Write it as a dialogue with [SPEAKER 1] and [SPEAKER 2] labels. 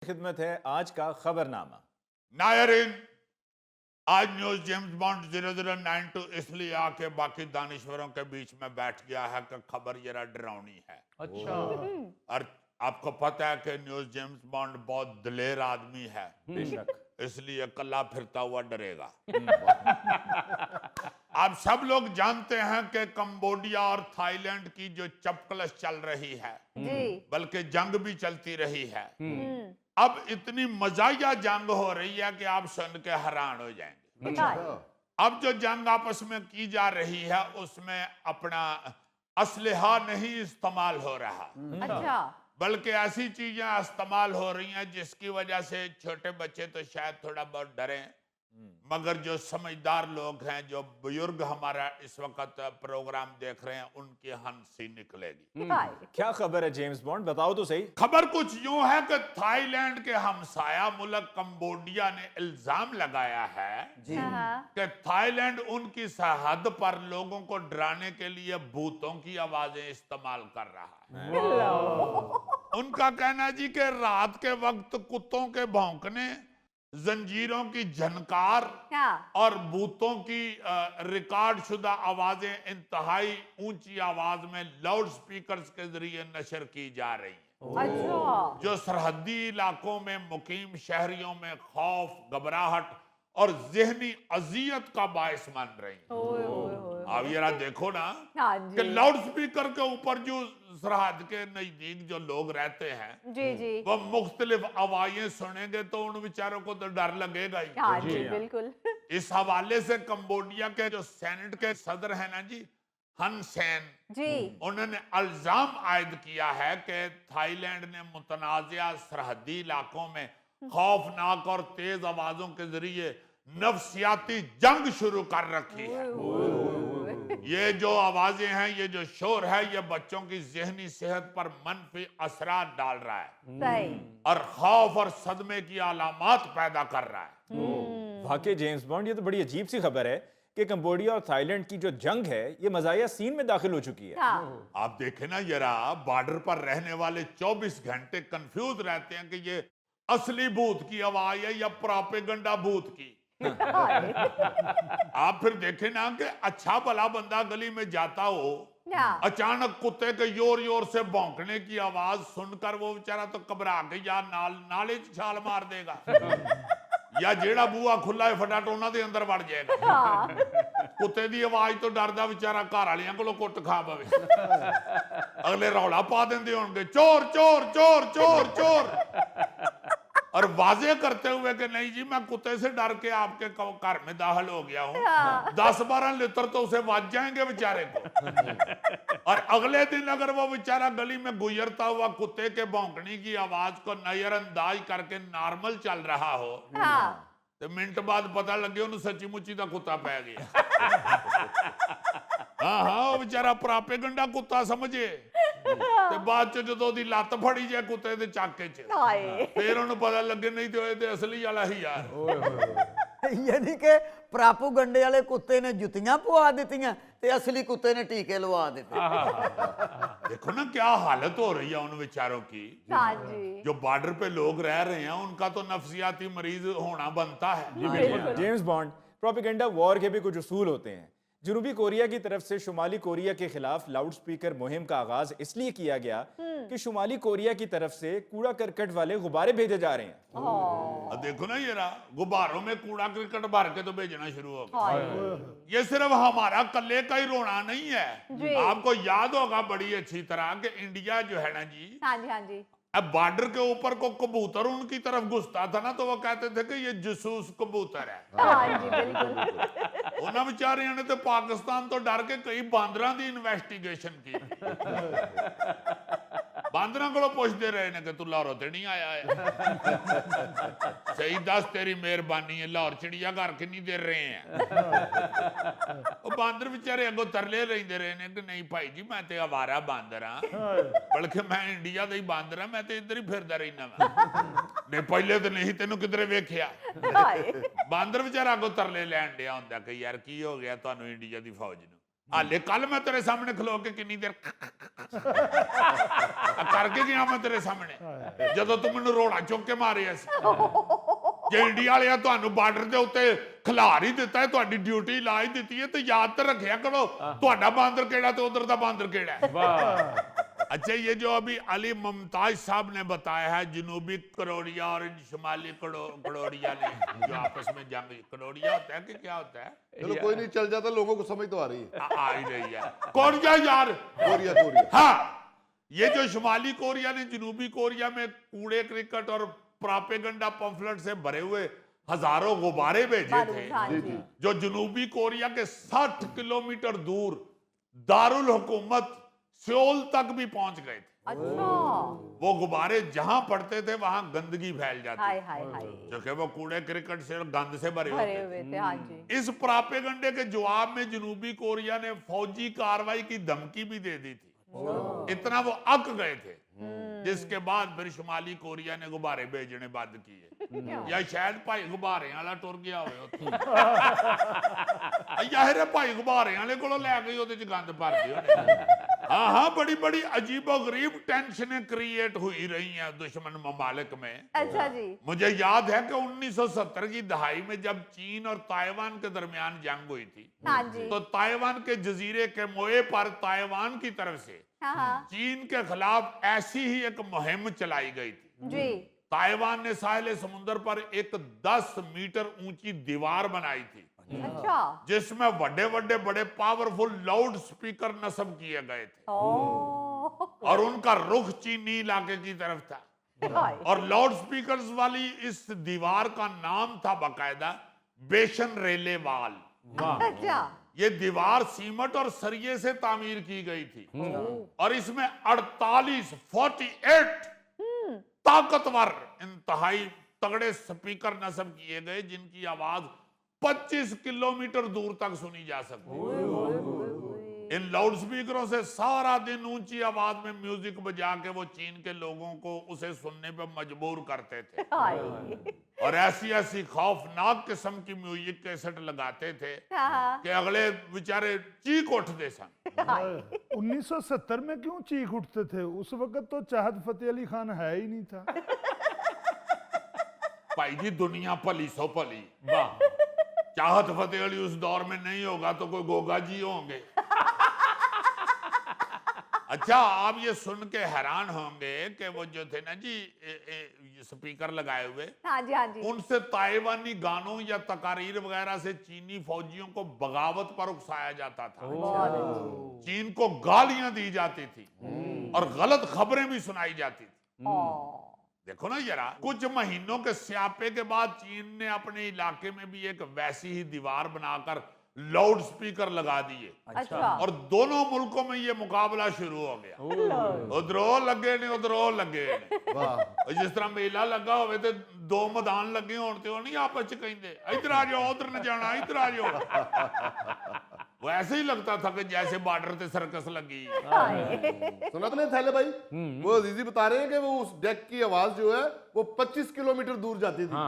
[SPEAKER 1] खिदमत है आज का खबरनामा।
[SPEAKER 2] नायरीन, आज न्यूज जेम्स बॉन्ड 0092 इसलिए आके बाकी दानिश्वरों के बीच में बैठ गया है कि खबर जरा डरावनी है।
[SPEAKER 3] अच्छा।
[SPEAKER 2] और आपको पता है कि न्यूज जेम्स बॉन्ड बहुत दिलेर आदमी है,
[SPEAKER 1] बेशक।
[SPEAKER 2] इसलिए कल्ला फिरता हुआ डरेगा। आप सब लोग जानते हैं कि कंबोडिया और थाईलैंड की जो चपकलस चल रही है,
[SPEAKER 4] जी।
[SPEAKER 2] बल्कि जंग भी चलती रही है। अब इतनी मजाया जंग हो रही है कि आप सुन के हैरान हो जाएंगे। अब जो जंग आपस में की जा रही है उसमें अपना असलहा नहीं इस्तेमाल हो रहा,
[SPEAKER 4] अच्छा।
[SPEAKER 2] बल्कि ऐसी चीजें इस्तेमाल हो रही हैं जिसकी वजह से छोटे बच्चे तो शायद थोड़ा बहुत डरें, मगर जो समझदार लोग हैं, जो बुजुर्ग हमारा इस वक्त प्रोग्राम देख रहे हैं, उनकी हंसी निकलेगी।
[SPEAKER 1] क्या खबर है जेम्स बॉन्ड, बताओ तो सही।
[SPEAKER 2] खबर कुछ यूं है कि थाईलैंड के हमसाया मुल्क कंबोडिया ने इल्जाम लगाया है कि थाईलैंड उनकी सरहद पर लोगों को डराने के लिए भूतों की आवाजें इस्तेमाल कर रहा है। उनका कहना है जी कि रात के वक्त कुत्तों के भौंकने, जंजीरों की झनकार और भूतों की रिकॉर्ड शुदा आवाजें इंतहाई ऊंची आवाज में लाउड स्पीकर्स के जरिए नशर की जा रही हैं,
[SPEAKER 4] अच्छा।
[SPEAKER 2] जो सरहदी इलाकों में मुकीम शहरियों में खौफ, घबराहट और जहनी अजियत का बायस बन रही हैं। अब जरा देखो ना कि लाउड स्पीकर के ऊपर जो सरहद के नजदीक जो लोग रहते हैं,
[SPEAKER 4] जी जी,
[SPEAKER 2] वो मुख्तलिफ आवाजें सुनेंगे तो उन बेचारों को तो डर लगेगा ही।
[SPEAKER 4] हाँ जी बिल्कुल।
[SPEAKER 2] इस हवाले से कंबोडिया के जो सेनेट के सदर हैं ना जी, हन सेन
[SPEAKER 4] जी,
[SPEAKER 2] उन्होंने इल्जाम आयद किया है कि थाईलैंड ने मुतनाज़िया सरहदी इलाकों में खौफनाक और तेज आवाजों के जरिए नफ्सियाती जंग शुरू कर रखी है। ये जो आवाजें हैं, ये जो शोर है, ये बच्चों की जहनी सेहत पर मनफी असरात डाल रहा है
[SPEAKER 4] सही।
[SPEAKER 2] और खौफ और सदमे की अलामात पैदा कर रहा है।
[SPEAKER 1] वाकई जेम्स बॉन्ड, ये तो बड़ी अजीब सी खबर है कि कंबोडिया और थाईलैंड की जो जंग है ये मजाया सीन में दाखिल हो चुकी है।
[SPEAKER 2] आप देखें ना जरा, बॉर्डर पर रहने वाले 24 घंटे कंफ्यूज रहते हैं कि ये असली भूत की आवाज है या प्रोपेगेंडा भूत की। आप फिर देखें ना कि अच्छा भला बंदा गली में जाता हो, अचानक कुत्ते के योर योर से भौंकने की आवाज सुनकर वो बेचारा तो घबरा के या नाले च छाल मार देगा या जेड़ा बूहा खुला है फटाफट उन्हां दे अंदर वड़ जाएगा। कुत्ते की आवाज तो डरदा बेचारा घर वालियां कोलों कुट खा पवे, अगले रौला पा देंदे होणगे चोर चोर चोर चोर चोर, और वाजे करते हुए कि नहीं जी मैं कुत्ते से डर के आपके घर में दाखिल हो गया हूं। 10-12 लिटर तो उसे वाज जाएंगे बेचारे को। और अगले दिन अगर वो बेचारा गली में गुजरता हुआ कुत्ते के भौंकने की आवाज को नजरअंदाज करके नॉर्मल चल रहा हो, तो मिनट बाद पता लगे उन्हें सच्ची मुच्ची का कुत्ता पै गया। हाँ हाँ, वो बेचारा प्रोपेगेंडा कुत्ता समझे, ਤੇ ਬਾਅਦ ਚ ਜਦੋਂ ਉਹਦੀ ਲੱਤ ਫੜੀ ਜੇ ਕੁੱਤੇ ਦੇ ਚਾਕੇ ਚ, ਫਿਰ ਉਹਨੂੰ ਪਤਾ ਲੱਗੇ ਨਹੀਂ ਤੇ ਉਹ ਤੇ ਅਸਲੀ ਵਾਲਾ ਹੀ ਯਾਰ।
[SPEAKER 3] ਯਾਨੀ ਕਿ ਪ੍ਰਾਪੋਗੰਡੇ ਵਾਲੇ ਕੁੱਤੇ ਨੇ ਜੁੱਤੀਆਂ ਪਵਾ ਦਿੱਤੀਆਂ ਤੇ ਅਸਲੀ ਕੁੱਤੇ ਨੇ ਟੀਕੇ ਲਵਾ ਦਿੱਤੇ।
[SPEAKER 2] देखो ना क्या हालत हो रही है उन बेचारों की। जो बॉर्डर पे लोग रह रहे हैं उनका तो नफ्सियाती मरीज होना बनता है।
[SPEAKER 1] जेम्स बॉन्ड, प्रोपेगेंडा वॉर के भी कुछ उसूल होते हैं। जनूबी कोरिया की तरफ से शुमाली कोरिया के खिलाफ लाउड स्पीकर मुहिम का आगाज इसलिए किया गया कि शुमाली कोरिया की तरफ से कूड़ा करकट वाले गुब्बारे भेजे जा रहे हैं।
[SPEAKER 2] देखो ना ये गुब्बारों में कूड़ा करकट भर के तो भेजना शुरू हो गया। ये सिर्फ हमारा कल्ले का ही रोना नहीं है। आपको याद होगा बड़ी अच्छी तरह कि इंडिया जो है ना जी,
[SPEAKER 4] हाँ जी हाँ जी,
[SPEAKER 2] अब बॉर्डर के ऊपर को कबूतर उनकी तरफ घुसता था ना, तो वो कहते थे कि ये जसूस कबूतर है।
[SPEAKER 4] हाँ जी बिल्कुल।
[SPEAKER 2] उन्होंने बेचारियों ने तो पाकिस्तान तो डर के कई बांदरां की इन्वेस्टिगेशन की। बांदरां को पूछते रहे ने कि तू लाहौरों ते नहीं आया है, सही दस तेरी मेहरबानी है, लाहौर चिड़िया घर कितनी देर रहे हैं। वो बांदर बेचारे अगों तरले लेंदे रहे ने कि नहीं भाई जी मैं तो आवारा बांदर हाँ, बल्कि मैं इंडिया का ही बांदर हाँ, मैं तो इधर ही फिरदा रहना नहीं, पहले तो नहीं तेनों किधरे वेख्या। बांदर बेचारा अगों तरले लैन दिया होंदा कि यार की हो गया तुहानू इंडिया की फौज नूं। हाले कल मैं तेरे सामने खलो के किन्नी देर करके गया मैं तेरे सामने ਜਦੋਂ ਤੂੰ ਮੈਨੂੰ ਰੋੜਾ ਚੁੱਕ ਕੇ ਮਾਰਿਆ ਸੀ ਜੇ ਇੰਡੀਆ ਵਾਲਿਆਂ ਤੁਹਾਨੂੰ ਬਾਰਡਰ ਦੇ ਉੱਤੇ ਖਿਲਾਰ ਹੀ ਦਿੱਤਾ ਹੈ ਤੁਹਾਡੀ ਡਿਊਟੀ ਲਾ ਹੀ ਦਿੱਤੀ ਹੈ ਤੇ ਯਾਦ ਤਾਂ ਰੱਖਿਆ ਕਰੋ ਤੁਹਾਡਾ ਬਾਂਦਰ ਕਿਹੜਾ ਤੇ ਉਧਰ ਦਾ ਬਾਂਦਰ ਕਿਹੜਾ ਹੈ ਵਾਹ अच्छा ये जो अभी अली मुमताज साहब ने बताया है जनूबी करोड़िया और शुमाली करोड़िया ने जो आपस में जंग करोड़िया होता है कि क्या होता है
[SPEAKER 5] चलो कोई नहीं चल जाता लोगों को समझ तो आ रही है
[SPEAKER 2] आ ही रही है कोरिया यार
[SPEAKER 5] कोरिया
[SPEAKER 2] हाँ ये जो शुमाली कोरिया ने जनूबी कोरिया में कूड़े क्रिकेट और प्रोपेगेंडा पंफलेट से भरे हुए हजारों गुब्बारे भेजे थे जो जनूबी कोरिया के 60 किलोमीटर दूर दारुल हुकूमत सियोल तक भी पहुंच गए थे
[SPEAKER 4] अच्छा
[SPEAKER 2] वो गुब्बारे जहां पड़ते थे वहां गंदगी फैल जाती
[SPEAKER 4] हाय हाय हाय
[SPEAKER 2] जो कि वो कूड़े क्रिकेट से और गंद से भरे
[SPEAKER 4] भरे
[SPEAKER 2] होते
[SPEAKER 4] हुए थे हाँ जी
[SPEAKER 2] इस प्रोपेगेंडे के जवाब में जनूबी कोरिया ने फौजी कार्रवाई की धमकी भी दे दी थी इतना वो अक गए थे जिसके बाद फिर शुमाली कोरिया ने गुब्बारे भेजने बंद किए या शायद भाई गुब्बारे वाला टुर गया यार भाई गुब्बारे वाले को लै गई ਉਹਦੇ ਚ गंद भर दिया हाँ बड़ी बड़ी अजीबो गरीब टेंशनें क्रिएट हुई रही हैं दुश्मन ममालिक में
[SPEAKER 4] अच्छा जी
[SPEAKER 2] मुझे याद है कि 1970 की दहाई में जब चीन और ताइवान के दरमियान जंग हुई थी
[SPEAKER 4] हाँ जी
[SPEAKER 2] तो ताइवान के जजीरे के मोए पर ताइवान की तरफ से
[SPEAKER 4] हाँ
[SPEAKER 2] चीन के खिलाफ ऐसी ही एक मुहिम चलाई गई थी
[SPEAKER 4] जी
[SPEAKER 2] ताइवान ने साहिल समुद्र पर एक 10 मीटर ऊंची दीवार बनाई थी
[SPEAKER 4] अच्छा
[SPEAKER 2] जिसमें बड़े बड़े बड़े पावरफुल लाउड स्पीकर नस्ब किए गए थे
[SPEAKER 4] ओ
[SPEAKER 2] और उनका रुख चीनी इलाके की तरफ था
[SPEAKER 4] हाय
[SPEAKER 2] और लाउड स्पीकर्स वाली इस दीवार का नाम था बाकायदा बेशन रेले वाल
[SPEAKER 4] अच्छा
[SPEAKER 2] ये दीवार सीमेंट और सरिये से तामीर की गई थी और इसमें 48 ताकतवर इंतहाई तगड़े स्पीकर नस्ब किए गए जिनकी आवाज 25 किलोमीटर दूर तक सुनी जा सकती है इन लाउड स्पीकरों से सारा दिन ऊंची आवाज में म्यूजिक बजा के वो चीन के लोगों को उसे सुनने पर मजबूर करते थे
[SPEAKER 4] हाय
[SPEAKER 2] और ऐसी ऐसी खौफनाक किस्म की म्यूजिक कैसेट लगाते थे
[SPEAKER 4] हाँ
[SPEAKER 2] कि अगले बेचारे चीख उठते सन
[SPEAKER 6] 1970 में क्यों चीख उठते थे उस वक्त तो चाहत फतेह अली खान है ही नहीं था
[SPEAKER 2] भाई जी दुनिया भली सो भली चाहत फतेह अली उस दौर में नहीं होगा तो कोई गोगा जी होंगे अच्छा आप ये सुन के हैरान होंगे कि वो जो थे ना जी स्पीकर लगाए हुए
[SPEAKER 4] हाँ जी
[SPEAKER 2] उनसे ताइवानी गानों या तकारीर वगैरह से चीनी फौजियों को बगावत पर उकसाया जाता था
[SPEAKER 4] बहुत अच्छी
[SPEAKER 2] चीन को गालियां दी जाती थी और गलत खबरें भी सुनाई जाती थी
[SPEAKER 4] ओ
[SPEAKER 2] देखो ना जरा कुछ महीनों के स्यापे के बाद चीन ने अपने इलाके में भी एक वैसी ही दीवार बनाकर लाउड स्पीकर लगा दिए
[SPEAKER 4] अच्छा
[SPEAKER 2] और दोनों मुल्कों में ये मुकाबला शुरू हो गया उधरों लगे ने उधरों लगे ने
[SPEAKER 5] वाह
[SPEAKER 2] जिस तरह मेला लगा होवे ते दो मैदान लगे होण ते नहीं आपस च कहंदे इधर आ जाओ उधर न जाना इधर आ जाओ वो ऐसे ही लगता था कि जैसे बॉर्डर पे सर्कस लगी
[SPEAKER 5] सुना तो नहीं थैले भाई वो अजीजी बता रहे हैं कि वो उस डेक की आवाज जो है वो 25 किलोमीटर दूर जाती थी